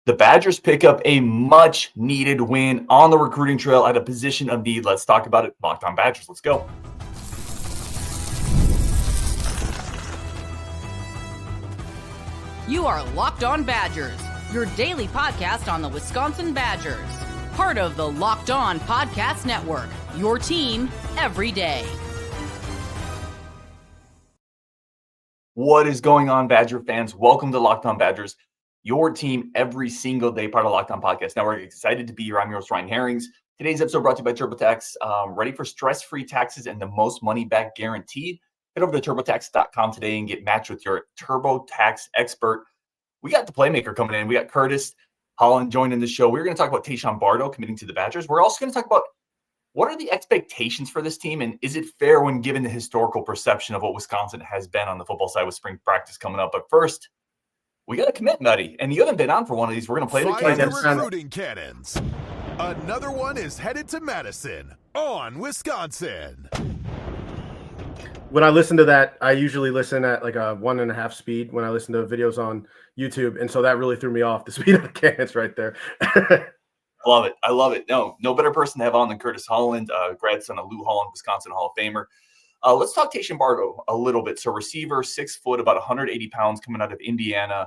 The Badgers pick up a much-needed win on the recruiting trail at a position of need. Let's talk about it. Locked On Badgers. Let's go. You are Locked On Badgers, your daily podcast on the Wisconsin Badgers. Part of the Locked On Podcast Network, your team every day. What is going on, Badger fans? Welcome to Locked On Badgers, your team every single day, part of Locked On Podcast Network. Excited to be here. I'm your host, Ryan Herrings. Today's episode brought to you by TurboTax. Ready for stress-free taxes and the most money back guaranteed? Head over to turbotax.com today and get matched with your TurboTax expert. We got the playmaker coming in. We got Curtis Holland joining the show. We're going to talk about Tayshawn Bardo committing to the Badgers. We're also going to talk about what are the expectations for this team, and is it fair when given the historical perception of what Wisconsin has been on the football side with spring practice coming up? But first, we got a commit, buddy, and you haven't been on for one of these. We're going to play the recruiting cannons. Another one is headed to Madison on Wisconsin. When I listen to that, I usually listen at like a 1.5 speed when I listen to videos on YouTube. And so that really threw me off, the speed of the cannons right there. Love it. I love it. No better person to have on than Curtis Holland, grandson of Lou Holland, Wisconsin Hall of Famer. Let's talk Tayshawn Bardo a little bit. So receiver, 6 foot, about 180 pounds, coming out of Indiana.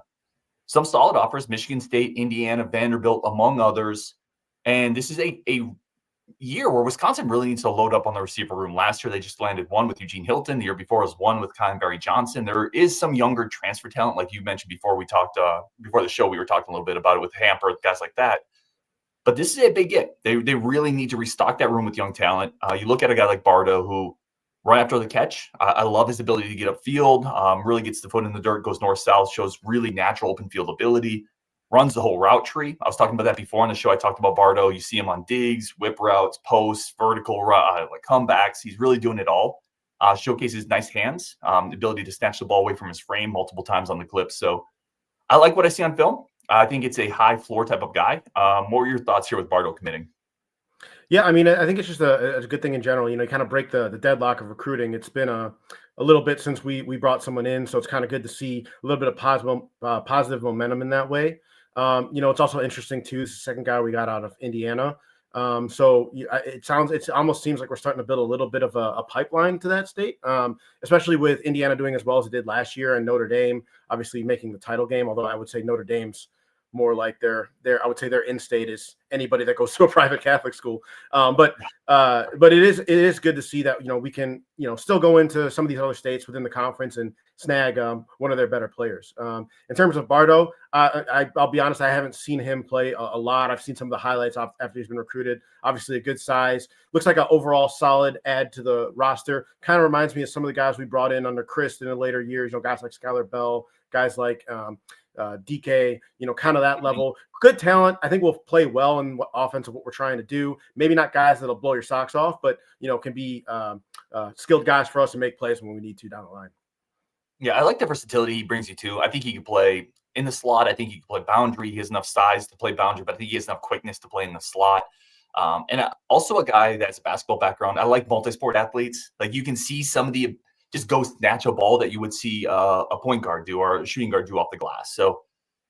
Some solid offers, Michigan State, Indiana, Vanderbilt, among others. And this is a year where Wisconsin really needs to load up on the receiver room. Last year, they just landed one with Eugene Hilton. The year before was one with Kyle Barry Johnson. There is some younger transfer talent, like you mentioned before we talked, before the show, we were talking a little bit about it with Hamper, guys like that. But this is a big get. They really need to restock that room with young talent. You look at a guy like Bardo, who right after the catch, I love his ability to get upfield, really gets the foot in the dirt, goes north-south, shows really natural open field ability. Runs the whole route tree. I was talking about that before on the show. I talked about Bardo. You see him on digs, whip routes, posts, vertical like comebacks. He's really doing it all. Showcases nice hands, the ability to snatch the ball away from his frame multiple times on the clip. So I like what I see on film. I think it's a high floor type of guy. What are your thoughts here with Bardo committing? Yeah, I mean, I think it's just a good thing in general. You know, you kind of break the deadlock of recruiting. It's been a little bit since we brought someone in, so it's kind of good to see a little bit of positive momentum in that way. It's also interesting too. It's the second guy we got out of Indiana. It almost seems like we're starting to build a little bit of a pipeline to that state, especially with Indiana doing as well as it did last year, and Notre Dame obviously making the title game. Although I would say Notre Dame's more like their in-state is anybody that goes to a private Catholic school. But it is good to see that, we can, still go into some of these other states within the conference and snag one of their better players. In terms of Bardo, I'll be honest, I haven't seen him play a lot. I've seen some of the highlights after he's been recruited. Obviously a good size, looks like an overall solid add to the roster. Kind of reminds me of some of the guys we brought in under Chris in the later years, guys like Skylar Bell, guys like DK, kind of that level. Good talent. I think we'll play well in what offense of what we're trying to do. Maybe not guys that'll blow your socks off, but can be skilled guys for us to make plays when we need to down the line. Yeah, I like the versatility he brings you to. I think he can play in the slot. I think he can play boundary. He has enough size to play boundary, but I think he has enough quickness to play in the slot. And also a guy that's a basketball background. I like multi-sport athletes. Like you can see some of the just go snatch a ball that you would see a point guard do or a shooting guard do off the glass. So,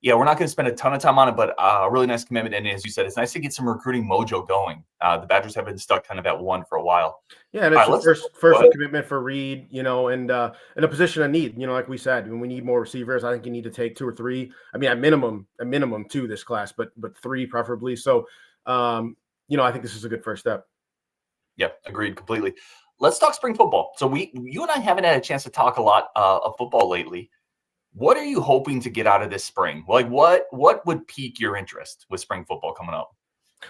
yeah, we're not going to spend a ton of time on it, but a really nice commitment. And as you said, it's nice to get some recruiting mojo going. The Badgers have been stuck kind of at one for a while. Yeah, and it's the first commitment for Reed, and in a position of need. Like we said, when we need more receivers, I think you need to take 2 or 3. I mean, at minimum 2 this class, but 3 preferably. So, I think this is a good first step. Yeah, agreed completely. Let's talk spring football. So you and I haven't had a chance to talk a lot of football lately. What are you hoping to get out of this spring? Like what would pique your interest with spring football coming up?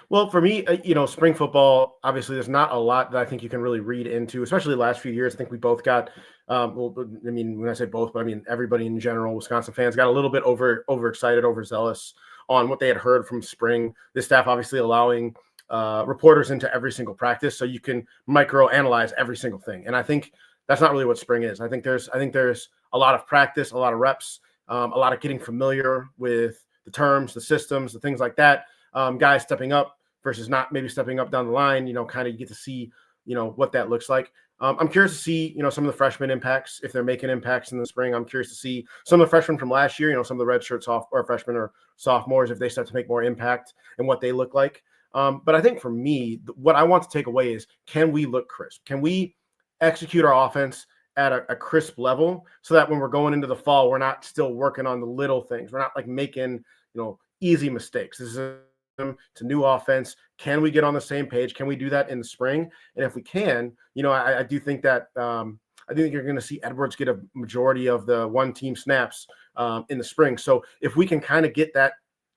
Well, for me, spring football, obviously there's not a lot that I think you can really read into, especially the last few years. I think we both got, when I say both, but I mean everybody in general, Wisconsin fans got a little bit overexcited, overzealous on what they had heard from spring. This staff obviously allowing reporters into every single practice, so you can micro-analyze every single thing. And I think that's not really what spring is. I think there's a lot of practice, a lot of reps, a lot of getting familiar with the terms, the systems, the things like that. Guys stepping up versus not maybe stepping up down the line. Kind of you get to see what that looks like. I'm curious to see, some of the freshman impacts, if they're making impacts in the spring. I'm curious to see some of the freshmen from last year, some of the redshirt or freshmen or sophomores, if they start to make more impact and what they look like. But I think for me, what I want to take away is, can we look crisp? Can we execute our offense at a crisp level so that when we're going into the fall, we're not still working on the little things. We're not like making, easy mistakes. This is it's a new offense. Can we get on the same page? Can we do that in the spring? And if we can, I do think that I think you're going to see Edwards get a majority of the one team snaps in the spring. So if we can kind of get that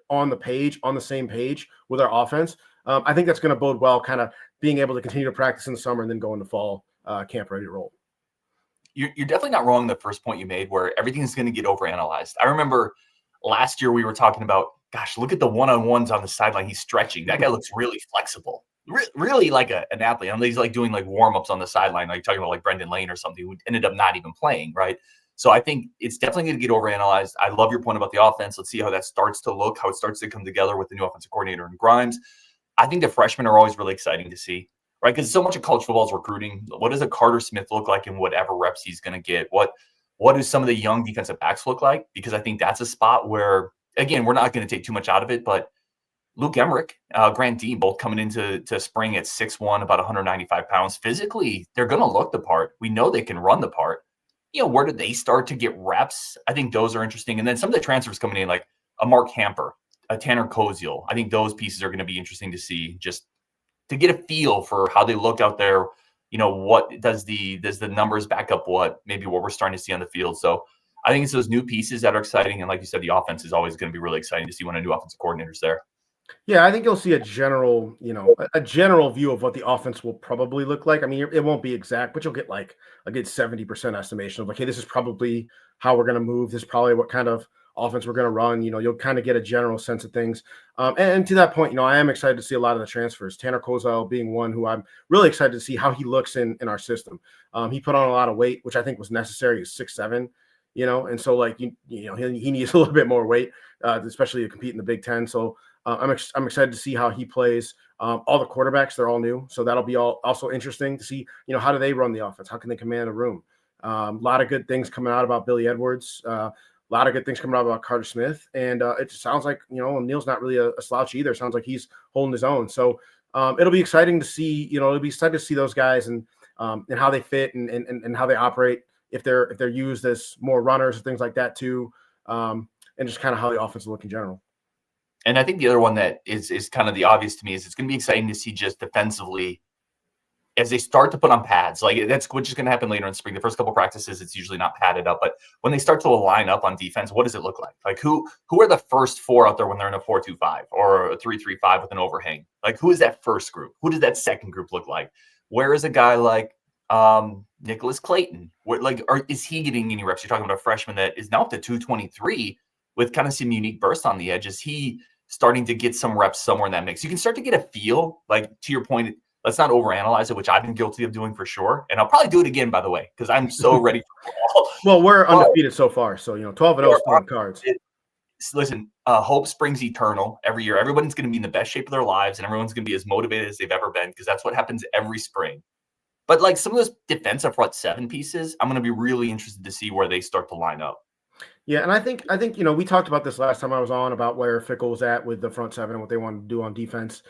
on the same page with our offense, I think that's going to bode well, kind of being able to continue to practice in the summer and then go into fall camp ready to roll. You're definitely not wrong. The first point you made, where everything's going to get overanalyzed. I remember last year we were talking about, gosh, look at the one-on-ones on the sideline. He's stretching. That guy looks really flexible, really like an athlete. I mean, he's like doing like warm-ups on the sideline, like talking about like Brendan Lane or something, who ended up not even playing, right? So I think it's definitely going to get overanalyzed. I love your point about the offense. Let's see how that starts to look, how it starts to come together with the new offensive coordinator in Grimes. I think the freshmen are always really exciting to see, right? Because so much of college football is recruiting. What does a Carter Smith look like in whatever reps he's going to get? What do some of the young defensive backs look like? Because I think that's a spot where, again, we're not going to take too much out of it, but Luke Emmerich, Grant Dean, both coming into spring at 6'1", about 195 pounds. Physically, they're going to look the part. We know they can run the part. Where do they start to get reps? I think those are interesting. And then some of the transfers coming in, like a Mark Hamper, a Tanner Koziel. I think those pieces are going to be interesting to see, just to get a feel for how they look out there. What does the numbers back up what we're starting to see on the field. So I think it's those new pieces that are exciting. And like you said, the offense is always going to be really exciting to see when a new offensive coordinator's there. Yeah, I think you'll see a general view of what the offense will probably look like. I mean, it won't be exact, but you'll get like a good 70% estimation of like, hey, this is probably how we're going to move. This is probably what kind of offense we're going to run. You'll kind of get a general sense of things. And to that point, I am excited to see a lot of the transfers. Tanner Koziel being one who I'm really excited to see how he looks in our system. He put on a lot of weight, which I think was necessary. He's 6'7", and so like, he needs a little bit more weight, especially to compete in the Big Ten. So I'm excited to see how he plays. All the quarterbacks, they're all new. So that'll be also interesting to see, how do they run the offense? How can they command a room? A lot of good things coming out about Billy Edwards. A lot of good things coming out about Carter Smith. And it sounds like, Neil's not really a slouch either. It sounds like he's holding his own. So it'll be exciting to see, it'll be exciting to see those guys and how they fit and how they operate, if they're used as more runners and things like that too. And just kind of how the offense will look in general. And I think the other one that is kind of the obvious to me is it's going to be exciting to see just defensively as they start to put on pads. Like, that's which is going to happen later in spring. The first couple of practices, it's usually not padded up, but when they start to line up on defense, what does it look like? Like, who are the first four out there when they're in a 4-2-5 or a 3-3-5 with an overhang? Like, who is that first group? Who does that second group look like? Where is a guy like Nicholas Clayton? Or is he getting any reps? You're talking about a freshman that is now up to 223 with kind of some unique bursts on the edge. Is he starting to get some reps somewhere in that mix? You can start to get a feel, like, to your point, let's not overanalyze it, which I've been guilty of doing for sure. And I'll probably do it again, by the way, because I'm so ready for fall. Well, we're undefeated so far. So, 12-0 is on cards. Listen, hope springs eternal every year. Everyone's going to be in the best shape of their lives, and everyone's going to be as motivated as they've ever been, because that's what happens every spring. But like some of those defensive front seven pieces, I'm going to be really interested to see where they start to line up. Yeah, and I think we talked about this last time I was on, about where Fickle was at with the front seven and what they wanted to do on defense.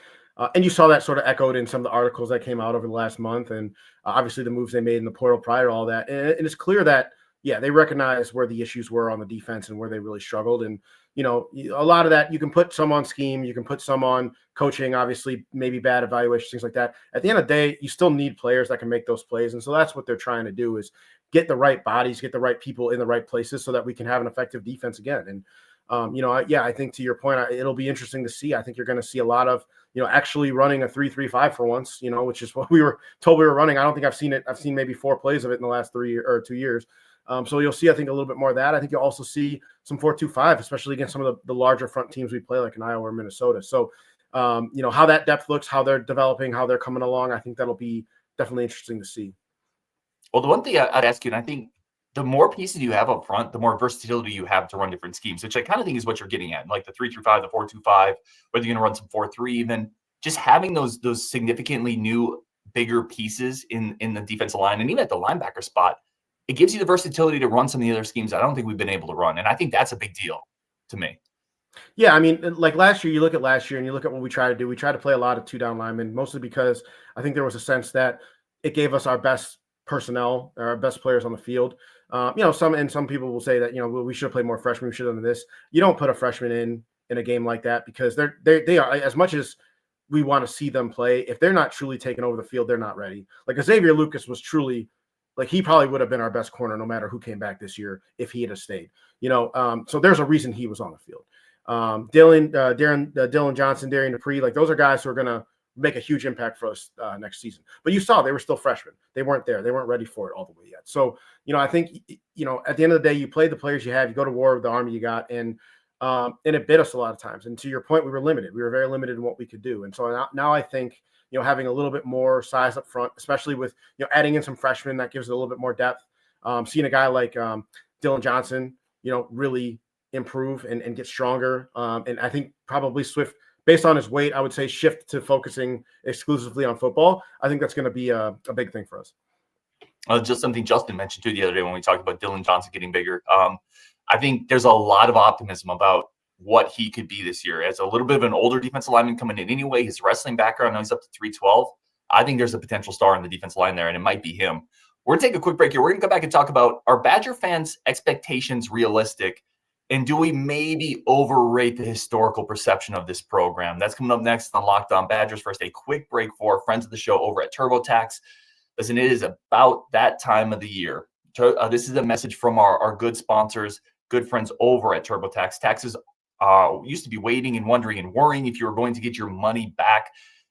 And you saw that sort of echoed in some of the articles that came out over the last month, and obviously the moves they made in the portal prior to all that. And it's clear that, yeah, they recognize where the issues were on the defense and where they really struggled. And, a lot of that, you can put some on scheme, you can put some on coaching, obviously maybe bad evaluations, things like that. At the end of the day, you still need players that can make those plays. And so that's what they're trying to do, is get the right bodies, get the right people in the right places so that we can have an effective defense again. And, I think to your point, it'll be interesting to see. I think you're going to see a lot of, actually running a 3-3-5 for once, which is what we were told we were running. I don't think I've seen it. I've seen maybe 4 plays of it in the last 2 years. So you'll see, I think, a little bit more of that. I think you'll also see some 4-2-5, especially against some of the larger front teams we play, like in Iowa or Minnesota. So, how that depth looks, how they're developing, how they're coming along, I think that'll be definitely interesting to see. Well, the one thing I'd ask you, and I think the more pieces you have up front, the more versatility you have to run different schemes, which I kind of think is what you're getting at, like the 3-3-5, the 4-2-5, whether you're going to run some 4-3, even just having those significantly new bigger pieces in the defensive line and even at the linebacker spot, it gives you the versatility to run some of the other schemes I don't think we've been able to run. And I think that's a big deal to me. Yeah, I mean, like last year, you look at last year and you look at what we try to do. We try to play a lot of 2-down linemen, mostly because I think there was a sense that it gave us our best personnel, our best players on the field. Some people will say that, we should have played more freshmen. We should have done this. You don't put a freshman in a game like that because they are, as much as we want to see them play, if they're not truly taking over the field, they're not ready. Like Xavier Lucas was truly, like, he probably would have been our best corner no matter who came back this year if he had stayed. So there's a reason he was on the field. Dylan Johnson, Darian Dupree, like those are guys who are going to make a huge impact for us next season. But you saw they were still freshmen. They weren't there. They weren't ready for it all the way yet. So, I think, at the end of the day, you play the players you have, you go to war with the army you got, and it bit us a lot of times. And to your point, we were limited. We were very limited in what we could do. And so now I think, having a little bit more size up front, especially with, adding in some freshmen, that gives it a little bit more depth. Seeing a guy like Dylan Johnson, really improve and get stronger. And I think probably Swift, based on his weight, I would say shift to focusing exclusively on football. I think that's going to be a big thing for us. Just something Justin mentioned too the other day when we talked about Dylan Johnson getting bigger. I think there's a lot of optimism about what he could be this year. As a little bit of an older defensive lineman coming in anyway, his wrestling background, now he's up to 312. I think there's a potential star in the defensive line there, and it might be him. We're going to take a quick break here. We're going to go back and talk about, are Badger fans' expectations realistic? And do we maybe overrate the historical perception of this program? That's coming up next on Locked On Badgers. First, a quick break for friends of the show over at TurboTax. Listen, it is about that time of the year. This is a message from our good sponsors, good friends over at TurboTax. Taxes used to be waiting and wondering and worrying if you were going to get your money back,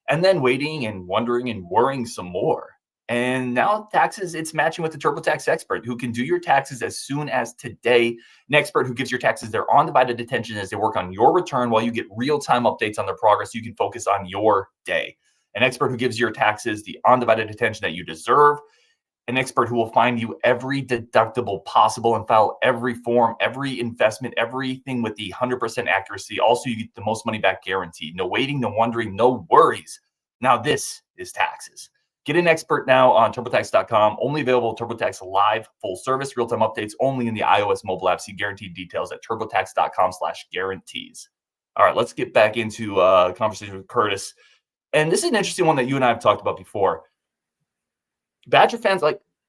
and then waiting and wondering and worrying some more. And now taxes, it's matching with the TurboTax expert who can do your taxes as soon as today. An expert who gives your taxes their undivided attention as they work on your return while you get real-time updates on their progress so you can focus on your day. An expert who gives your taxes the undivided attention that you deserve. An expert who will find you every deductible possible and file every form, every investment, everything with the 100% accuracy. Also, you get the most money back guaranteed. No waiting, no wondering, no worries. Now this is taxes. Get an expert now on TurboTax.com. Only available TurboTax Live, full service, real-time updates only in the iOS mobile app. See guaranteed details at TurboTax.com/guarantees. All right, let's get back into a conversation with Curtis. And this is an interesting one that you and I have talked about before. Badger fans,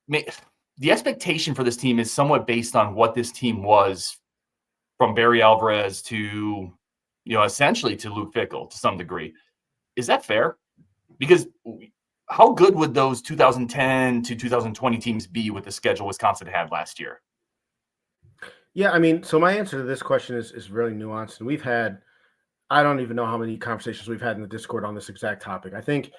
the expectation for this team is somewhat based on what this team was from Barry Alvarez to, essentially to Luke Fickle to some degree. Is that fair? Because how good would those 2010 to 2020 teams be with the schedule Wisconsin had last year? Yeah, I mean, so my answer to this question is really nuanced. And we've had, I don't even know how many conversations we've had in the Discord on this exact topic. I think,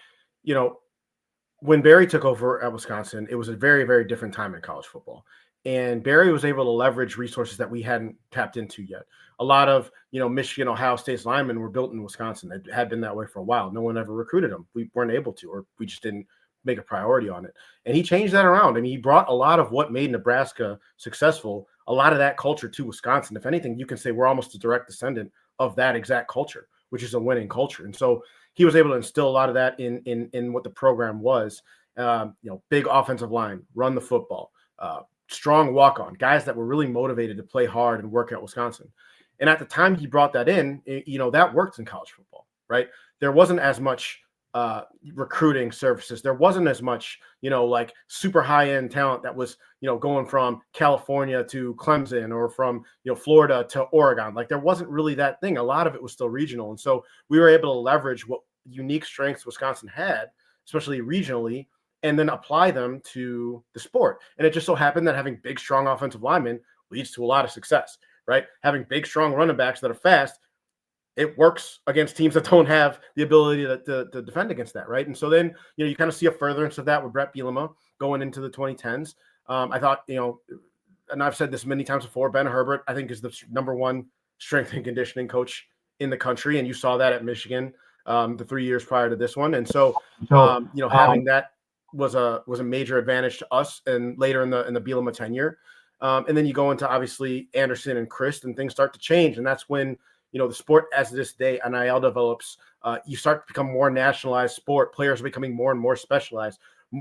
when Barry took over at Wisconsin, it was a very, very different time in college football. And Barry was able to leverage resources that we hadn't tapped into yet. A lot of, Michigan, Ohio State's linemen were built in Wisconsin. It had been that way for a while. No one ever recruited them. We weren't able to, or we just didn't make a priority on it. And he changed that around. I mean, he brought a lot of what made Nebraska successful, a lot of that culture to Wisconsin. If anything, you can say we're almost a direct descendant of that exact culture, which is a winning culture. And so he was able to instill a lot of that in what the program was. Big offensive line, run the football, strong walk-on, guys that were really motivated to play hard and work at Wisconsin. And at the time he brought that in, that worked in college football, right? There wasn't as much recruiting services. There wasn't as much, super high-end talent that was, going from California to Clemson or from, Florida to Oregon. Like, there wasn't really that thing. A lot of it was still regional. And so we were able to leverage what unique strengths Wisconsin had, especially regionally, and then apply them to the sport. And it just so happened that having big, strong offensive linemen leads to a lot of success, right? Having big, strong running backs that are fast, it works against teams that don't have the ability to defend against that, right? And so then, you kind of see a furtherance of that with Brett Bielema going into the 2010s. I thought, and I've said this many times before, Ben Herbert, I think, is the number one strength and conditioning coach in the country. And you saw that at Michigan the 3 years prior to this one. And so, having that was a major advantage to us and later in the Bielema tenure. And then you go into, obviously, Anderson and Christ, and things start to change. And that's when, the sport as this day, NIL develops, you start to become more nationalized sport. Players are becoming more and more specialized,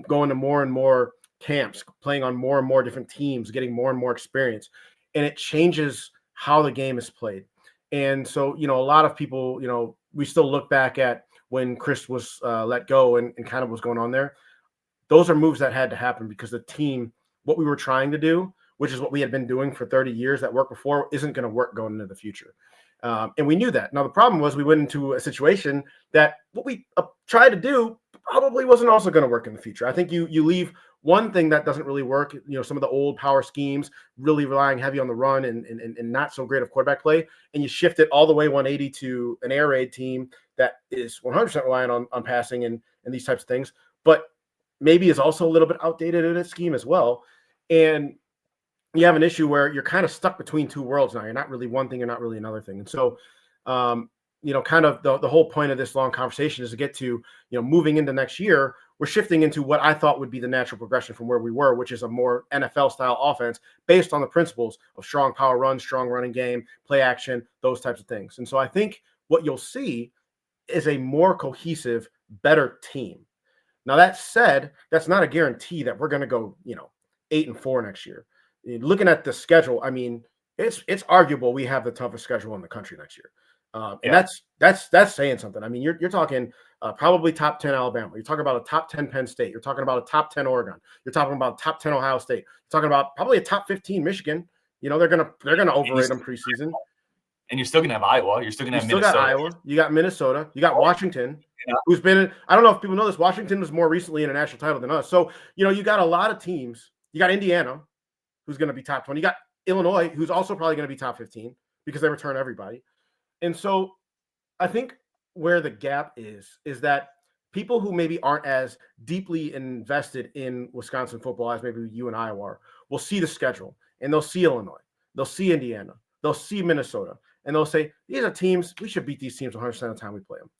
going to more and more camps, playing on more and more different teams, getting more and more experience. And it changes how the game is played. And so, a lot of people, we still look back at when Chris was let go and kind of what's going on there. Those are moves that had to happen because the team, what we were trying to do, which is what we had been doing for 30 years that worked before, isn't going to work going into the future. And we knew that. Now, the problem was we went into a situation that what we tried to do probably wasn't also going to work in the future. I think you leave one thing that doesn't really work, some of the old power schemes, really relying heavy on the run and not so great of quarterback play, and you shift it all the way 180 to an air raid team that is 100% reliant on passing and these types of things, but maybe is also a little bit outdated in its scheme as well. And you have an issue where you're kind of stuck between two worlds now. You're not really one thing, you're not really another thing. And so, kind of the whole point of this long conversation is to get to, moving into next year, we're shifting into what I thought would be the natural progression from where we were, which is a more NFL style offense based on the principles of strong power run, strong running game, play action, those types of things. And so I think what you'll see is a more cohesive, better team. Now, that said, that's not a guarantee that we're going to go, 8-4 next year. Looking at the schedule, I mean, it's arguable we have the toughest schedule in the country next year. And that's saying something. I mean, you're talking probably top 10 Alabama. You're talking about a top 10 Penn State. You're talking about a top 10 Oregon. You're talking about top 10 Ohio State. You're talking about probably a top 15 Michigan. They're gonna overrate them preseason. And you're still gonna have Iowa. You're still gonna have Minnesota. Got Iowa. You got Minnesota. You got Washington, who's been. I don't know if people know this. Washington was more recently in a national title than us. So you got a lot of teams. You got Indiana, who's going to be top 20. You got Illinois, who's also probably going to be top 15 because they return everybody. And so I think where the gap is that people who maybe aren't as deeply invested in Wisconsin football as maybe you and I are will see the schedule and they'll see Illinois, they'll see Indiana, they'll see Minnesota, and they'll say, these are teams, we should beat these teams 100% of the time we play them.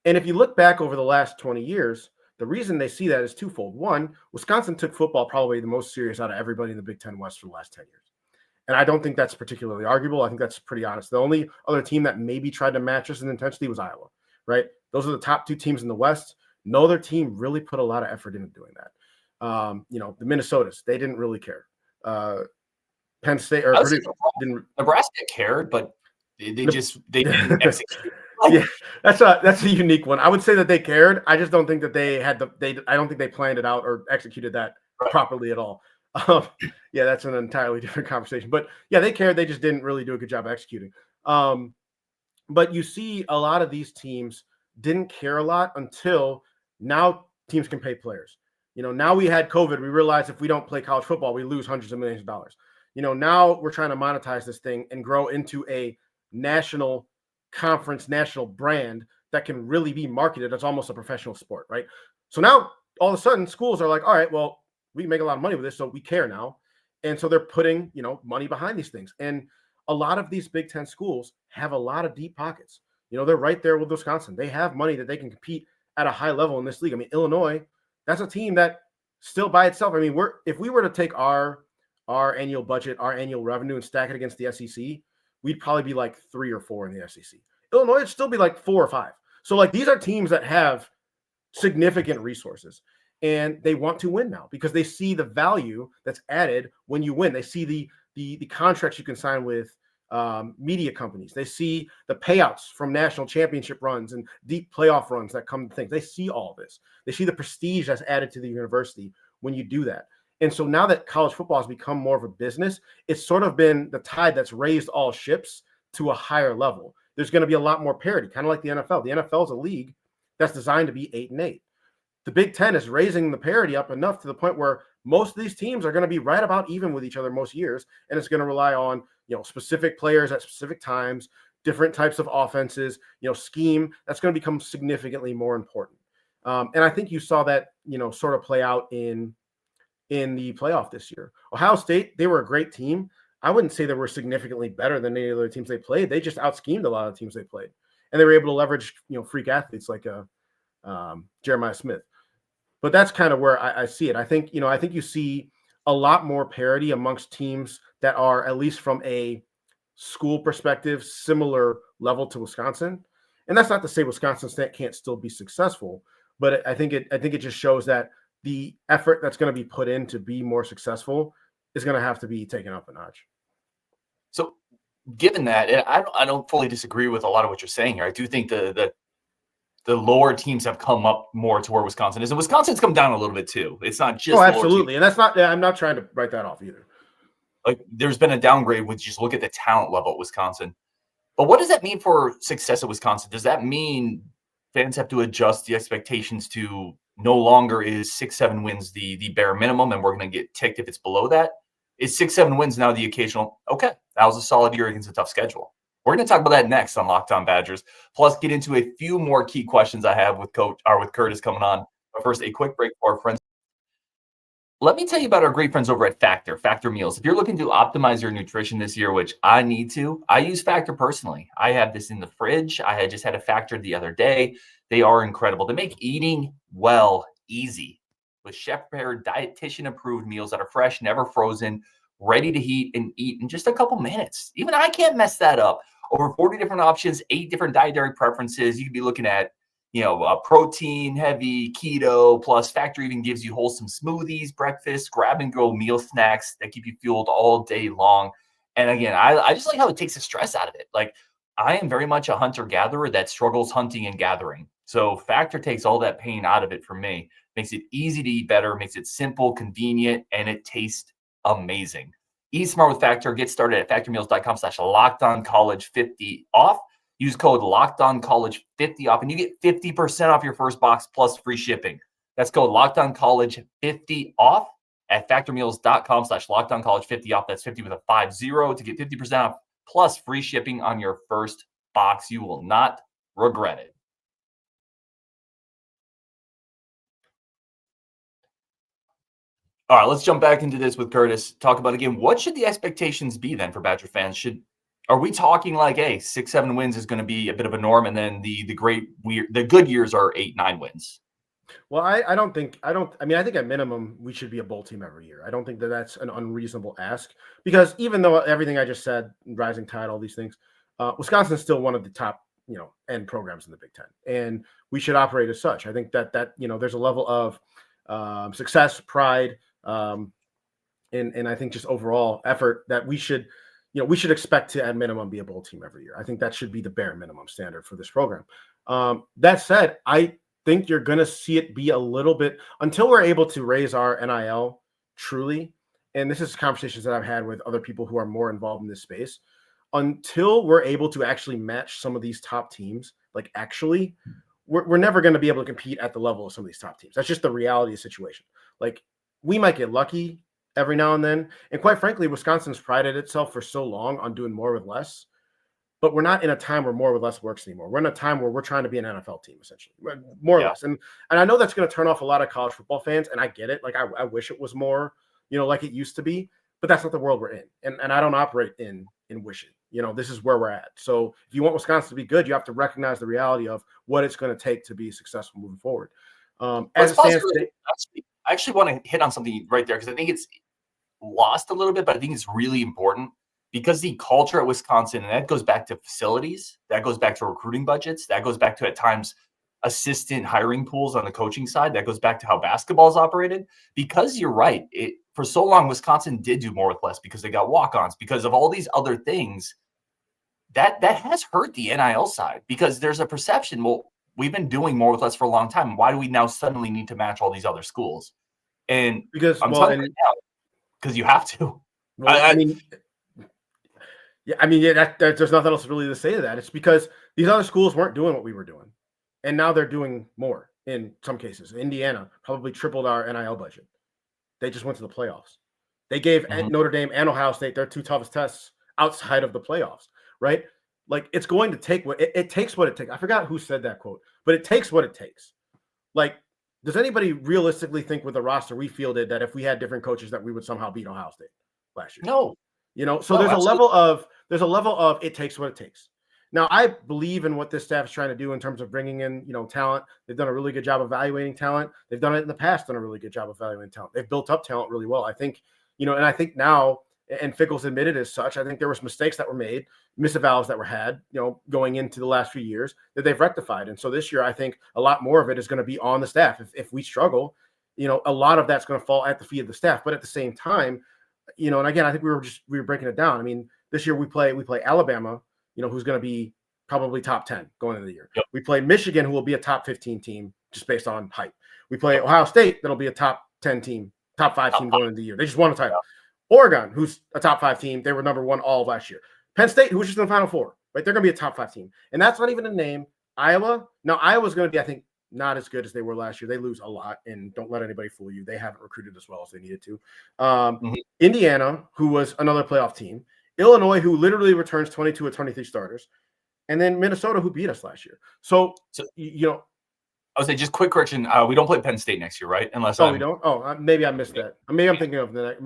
And if you look back over the last 20 years, the reason they see that is twofold. One, Wisconsin took football probably the most serious out of everybody in the Big Ten West for the last 10 years. And I don't think that's particularly arguable. I think that's pretty honest. The only other team that maybe tried to match us in intensity was Iowa, right? Those are the top two teams in the West. No other team really put a lot of effort into doing that. The Minnesotas, they didn't really care. Penn State or Purdue didn't. Nebraska cared, but they didn't execute. Yeah, that's a unique one. I would say that they cared. I just don't think that they had I don't think they planned it out or executed that properly at all. Yeah, that's an entirely different conversation. But yeah, they cared. They just didn't really do a good job of executing. But you see a lot of these teams didn't care a lot until now teams can pay players. Now we had COVID. We realized if we don't play college football, we lose hundreds of millions of dollars. Now we're trying to monetize this thing and grow into a national conference, national brand that can really be marketed as almost a professional sport, right? So now all of a sudden schools are like, all right, well, we can make a lot of money with this, so we care now. And so they're putting, money behind these things. And a lot of these Big Ten schools have a lot of deep pockets. They're right there with Wisconsin. They have money that they can compete at a high level in this league. I mean, Illinois, that's a team that still by itself, I mean, if we were to take our annual budget, our annual revenue and stack it against the SEC, we'd probably be like 3 or 4 in the SEC. Illinois would still be like 4 or 5. So like these are teams that have significant resources and they want to win now because they see the value that's added when you win. They see the contracts you can sign with media companies. They see the payouts from national championship runs and deep playoff runs that come to things. They see all this. They see the prestige that's added to the university when you do that. And so now that college football has become more of a business, it's sort of been the tide that's raised all ships to a higher level. There's going to be a lot more parity, kind of like the NFL. The NFL is a league that's designed to be 8-8. The Big Ten is raising the parity up enough to the point where most of these teams are going to be right about even with each other most years, and it's going to rely on specific players at specific times, different types of offenses, scheme. That's going to become significantly more important. And I think you saw that sort of play out in the playoff this year. Ohio State, they were a great team. I wouldn't say they were significantly better than any other teams they played. They just out-schemed a lot of teams they played. And they were able to leverage, freak athletes like Jeremiah Smith. But that's kind of where I see it. I think you see a lot more parity amongst teams that are, at least from a school perspective, similar level to Wisconsin. And that's not to say Wisconsin State can't still be successful, but I think it just shows that the effort that's going to be put in to be more successful is going to have to be taken up a notch. So, given that, and I don't fully disagree with a lot of what you're saying here. I do think the lower teams have come up more to where Wisconsin is, and Wisconsin's come down a little bit too. It's not just absolutely, and that's not. I'm not trying to write that off either. Like, there's been a downgrade when you just look at the talent level at Wisconsin. But what does that mean for success at Wisconsin? Does that mean fans have to adjust the expectations to no longer is 6-7 wins the bare minimum, and we're going to get ticked if it's below that? Is 6-7 wins now the occasional, okay, that was a solid year against a tough schedule? We're going to talk about that next on Locked On Badgers, plus get into a few more key questions I have with Curtis coming on. But first, a quick break for our friends. Let me tell you about our great friends over at Factor Meals. If you're looking to optimize your nutrition this year, which I need to, I use Factor personally. I have this in the fridge. I had just had a Factor the other day. They are incredible. They make eating well easy with chef-prepared, dietitian-approved meals that are fresh, never frozen, ready to heat and eat in just a couple minutes. Even I can't mess that up. Over 40 different options, 8 different dietary preferences. You could be looking at protein heavy, keto, plus Factor even gives you wholesome smoothies, breakfast, grab and go meal snacks that keep you fueled all day long. And again, I just like how it takes the stress out of it. Like, I am very much a hunter-gatherer that struggles hunting and gathering. So Factor takes all that pain out of it for me, makes it easy to eat better, makes it simple, convenient, and it tastes amazing. Eat smart with Factor. Get started at factormeals.com/LockedOnCollege50 off. Use code LockedOnCollege50 off, and you get 50% off your first box plus free shipping. That's code LockedOnCollege50 off at factormeals.com/LockedOnCollege50 off. That's 50 with a 50 to get 50% off plus free shipping on your first box. You will not regret it. All right, let's jump back into this with Curtis. Talk about, again, what should the expectations be then for Badger fans? Are we talking like, hey, 6-7 wins is going to be a bit of a norm, and then the good years are 8-9 wins? Well, I think at minimum we should be a bowl team every year. I don't think that that's an unreasonable ask, because even though everything I just said, rising tide, all these things, Wisconsin is still one of the top end programs in the Big Ten, and we should operate as such. I think that there's a level of success, pride, and I think just overall effort that we should expect to, at minimum, be a bowl team every year. I think that should be the bare minimum standard for this program. That said, I think you're going to see it be a little bit, until we're able to raise our NIL truly. And this is conversations that I've had with other people who are more involved in this space. Until we're able to actually match some of these top teams, like actually, we're never going to be able to compete at the level of some of these top teams. That's just the reality of the situation. Like, we might get lucky every now and then. And quite frankly, Wisconsin's prided itself for so long on doing more with less, but we're not in a time where more with less works anymore. We're in a time where we're trying to be an NFL team, essentially, more or less. And I know that's going to turn off a lot of college football fans, and I get it. Like, I wish it was more, like it used to be, but that's not the world we're in. And I don't operate in wishing. This is where we're at. So if you want Wisconsin to be good, you have to recognize the reality of what it's going to take to be successful moving forward. As it stands today, I actually want to hit on something right there, because I think it's lost a little bit, but I think it's really important, because the culture at Wisconsin, and that goes back to facilities, that goes back to recruiting budgets, that goes back to, at times, assistant hiring pools on the coaching side, that goes back to how basketball is operated. Because you're right, for so long, Wisconsin did do more with less because they got walk-ons, because of all these other things. That has hurt the NIL side, because there's a perception, well, we've been doing more with less for a long time. Why do we now suddenly need to match all these other schools? And because I'm telling you right now, because you have to. Well, there's nothing else really to say to that. It's because these other schools weren't doing what we were doing, and now they're doing more in some cases. Indiana probably tripled our NIL budget. They just went to the playoffs. They gave Notre Dame and Ohio State their 2 toughest tests outside of the playoffs, right? Like, it's going to take what it takes. What it takes. I forgot who said that quote, but it takes what it takes. Like, does anybody realistically think, with the roster we fielded, that if we had different coaches that we would somehow beat Ohio State last year? No. So there's a level of it takes what it takes. Now, I believe in what this staff is trying to do in terms of bringing in, talent. They've done a really good job evaluating talent. They've done it in the past, done a really good job evaluating talent. They've built up talent really well. I think, and I think now and Fickle's admitted as such. I think there was mistakes that were made, misavows that were had, going into the last few years that they've rectified. And so this year, I think a lot more of it is going to be on the staff. If we struggle, a lot of that's going to fall at the feet of the staff. But at the same time, and again, I think we were breaking it down. I mean, this year we play Alabama, who's going to be probably top 10 going into the year. Yep. We play Michigan, who will be a top 15 team just based on hype. We play Ohio State, that'll be a top 10 team, top 5 team going into the year. They just won a title. Oregon, who's a top 5 team, they were number 1 all of last year. Penn State, who was just in the Final Four, right? They're going to be a top 5 team. And that's not even a name. Iowa, now Iowa's going to be, I think, not as good as they were last year. They lose a lot, and don't let anybody fool you. They haven't recruited as well as they needed to. Indiana, who was another playoff team. Illinois, who literally returns 22 or 23 starters. And then Minnesota, who beat us last year. So I would say just quick correction. We don't play Penn State next year, right? Unless we don't. Oh, maybe I missed that. Maybe I'm thinking of the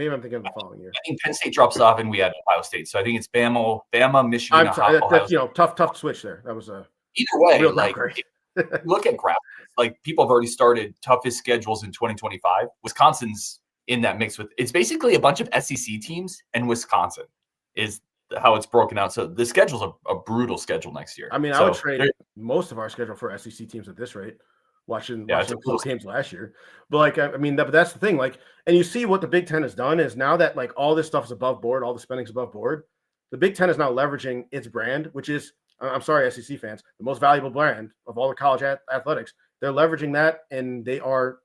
following year. I think Penn State drops off, and we had Ohio State. So I think it's Bama, Michigan. I'm sorry, that's tough switch there. That was a either way. Like look at graphics. Like people have already started toughest schedules in 2025. Wisconsin's in that mix with. It's basically a bunch of SEC teams, and Wisconsin is how it's broken out. So the schedule's a brutal schedule next year. I mean, I would trade most of our schedule for SEC teams at this rate. Watching close games last year, but but that's the thing. And you see what the Big Ten has done is now that all this stuff is above board, all the spending's above board. The Big Ten is now leveraging its brand, which is, I'm sorry, SEC fans, the most valuable brand of all the college athletics. They're leveraging that, and they are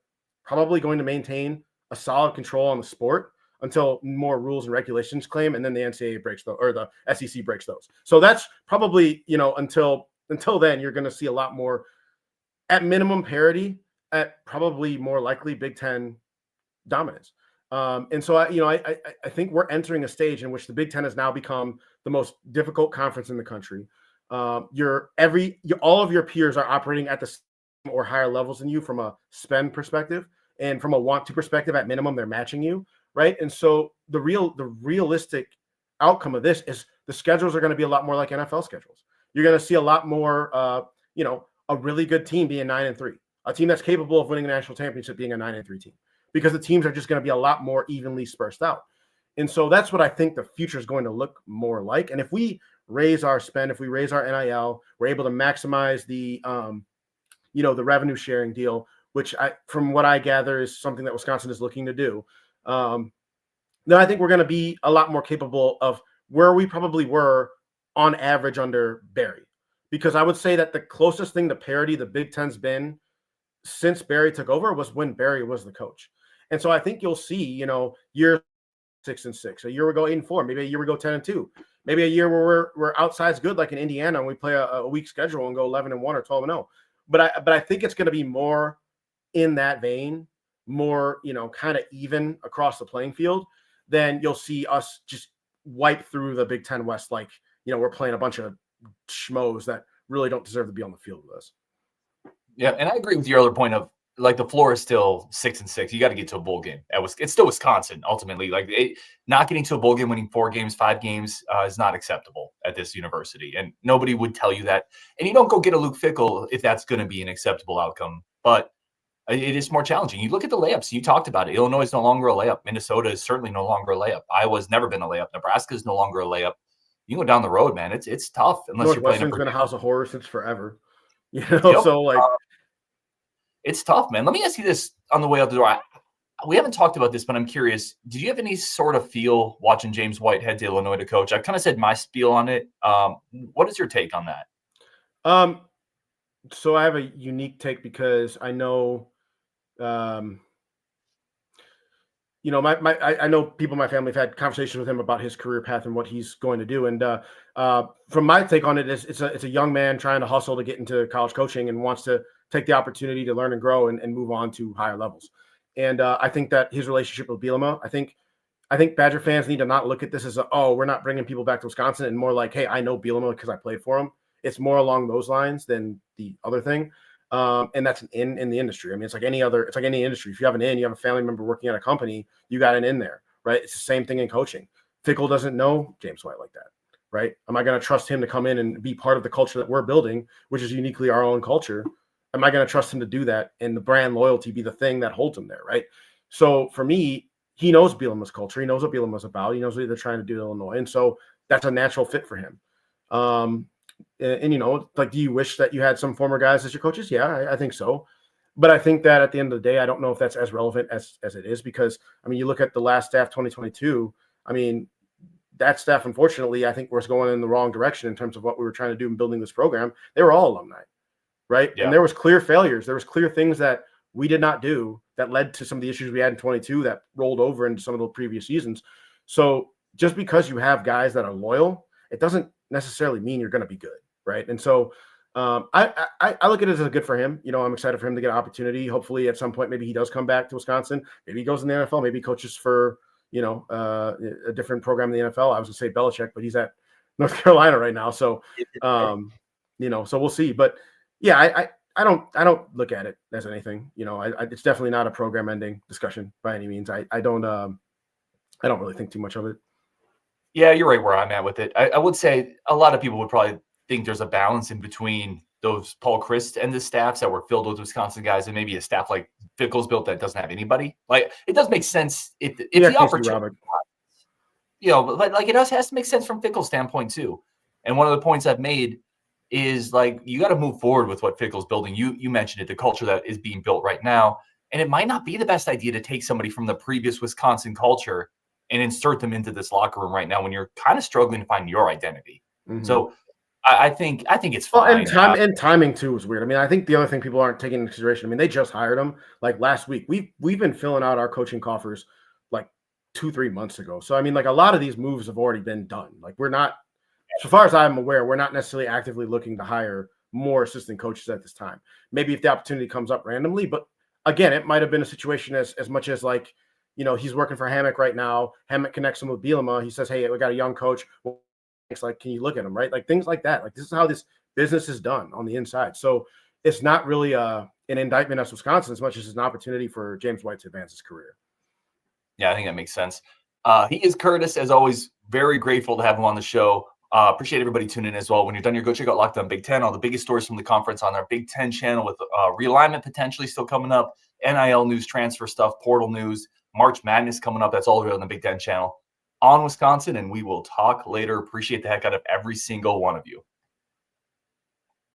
probably going to maintain a solid control on the sport until more rules and regulations claim, and then the NCAA breaks those, or the SEC breaks those. So that's probably until then, you're going to see a lot more. At minimum parity, at probably more likely Big Ten dominance. And so I think we're entering a stage in which the Big Ten has now become the most difficult conference in the country. All of your peers are operating at the same or higher levels than you from a spend perspective, and from a want to perspective, at minimum, they're matching you, right? And so the realistic outcome of this is the schedules are going to be a lot more like NFL schedules. You're going to see a lot more, a really good team being 9-3, a team that's capable of winning a national championship being a 9-3 team, because the teams are just going to be a lot more evenly dispersed out. And so that's what I think the future is going to look more like. And if we raise our spend, if we raise our NIL, we're able to maximize the, the revenue sharing deal, which from what I gather is something that Wisconsin is looking to do. Then I think we're going to be a lot more capable of where we probably were on average under Barry. Because I would say that the closest thing to parity the Big Ten's been since Barry took over was when Barry was the coach. And so I think you'll see, year 6-6, a year we go 8-4, maybe a year we go 10-2, maybe a year where we're outsized good like in Indiana and we play a weak schedule and go 11-1 or 12-0. But I think it's going to be more in that vein, more kind of even across the playing field. Then you'll see us just wipe through the Big Ten West like we're playing a bunch of schmoes that really don't deserve to be on the field with us. Yeah, and I agree with your other point of the floor is still 6-6. You got to get to a bowl game. It's still Wisconsin ultimately. Not getting to a bowl game, winning 4 games, 5 games is not acceptable at this university, and nobody would tell you that. And you don't go get a Luke Fickle if that's going to be an acceptable outcome. But it is more challenging. You look at the layups. You talked about it. Illinois is no longer a layup. Minnesota is certainly no longer a layup. Iowa's never been a layup. Nebraska is no longer a layup. You go down the road, man. It's tough unless you're playing. Northwestern's been a house of horrors since forever. Yep. So it's tough, man. Let me ask you this on the way out the door. We haven't talked about this, but I'm curious. Did you have any sort of feel watching James White head to Illinois to coach? I've kind of said my spiel on it. What is your take on that? So I have a unique take because I know, I know people in my family have had conversations with him about his career path and what he's going to do. And from my take on it, it's a young man trying to hustle to get into college coaching and wants to take the opportunity to learn and grow and move on to higher levels. And I think that his relationship with Bielema, I think Badger fans need to not look at this as we're not bringing people back to Wisconsin, and more like, hey, I know Bielema because I played for him. It's more along those lines than the other thing. And that's an in the industry. I mean, it's like any industry. If you have an in, you have a family member working at a company, you got an in there, right? It's the same thing in coaching. Fickle doesn't know James White like that, right? Am I going to trust him to come in and be part of the culture that we're building, which is uniquely our own culture? Am I going to trust him to do that and the brand loyalty be the thing that holds him there, right? So for me, he knows Bielema's culture. He knows what Bielema's about. He knows what they're trying to do in Illinois. And so that's a natural fit for him. And like, do you wish that you had some former guys as your coaches? Yeah, I think so. But I think that at the end of the day, I don't know if that's as relevant as it is, because, I mean, you look at the last staff, 2022, I mean, that staff, unfortunately, I think was going in the wrong direction in terms of what we were trying to do in building this program. They were all alumni, right? Yeah. And there was clear failures. There was clear things that we did not do that led to some of the issues we had in 22 that rolled over into some of the previous seasons. So just because you have guys that are loyal, it doesn't necessarily mean you're going to be good, right? And so I look at it as a good for him. I'm excited for him to get an opportunity. Hopefully at some point, maybe he does come back to Wisconsin. Maybe he goes in the NFL. Maybe he coaches for, a different program in the NFL. I was going to say Belichick, but he's at North Carolina right now. So, so we'll see. But yeah, I don't look at it as anything. It's definitely not a program ending discussion by any means. I don't really think too much of it. Yeah, you're right where I'm at with it. I would say a lot of people would probably think there's a balance in between those Paul Chryst and the staffs that were filled with Wisconsin guys, and maybe a staff like Fickle's built that doesn't have anybody. Like, it does make sense if the opportunity, but it has to make sense from Fickle's standpoint too. And one of the points I've made is, like, you got to move forward with what Fickle's building. You mentioned it, the culture that is being built right now, and it might not be the best idea to take somebody from the previous Wisconsin culture and insert them into this locker room right now when you're kind of struggling to find your identity. Mm-hmm. So I think it's fine. Well, and timing too is weird. I mean, I think the other thing people aren't taking into consideration, I mean, they just hired him like last week. We've been filling out our coaching coffers like 2-3 months ago. So I mean, like, a lot of these moves have already been done. Like, we're not, so far as I'm aware, we're not necessarily actively looking to hire more assistant coaches at this time. Maybe if the opportunity comes up randomly, but again, it might have been a situation as much as, like, he's working for Hammock right now. Hammock connects him with Bielema. He says, "Hey, we got a young coach. Well, it's like, can you look at him?" Right? Like, things like that. Like, this is how this business is done on the inside. So it's not really an indictment of Wisconsin as much as it's an opportunity for James White to advance his career. Yeah, I think that makes sense. He is Curtis, as always. Very grateful to have him on the show. Appreciate everybody tuning in as well. When you're done, go check out Locked On Big Ten, all the biggest stories from the conference on our Big Ten channel, with realignment potentially still coming up, NIL news, transfer stuff, portal news, March Madness coming up. That's all over on the Big Ten channel on Wisconsin, and we will talk later. Appreciate the heck out of every single one of you.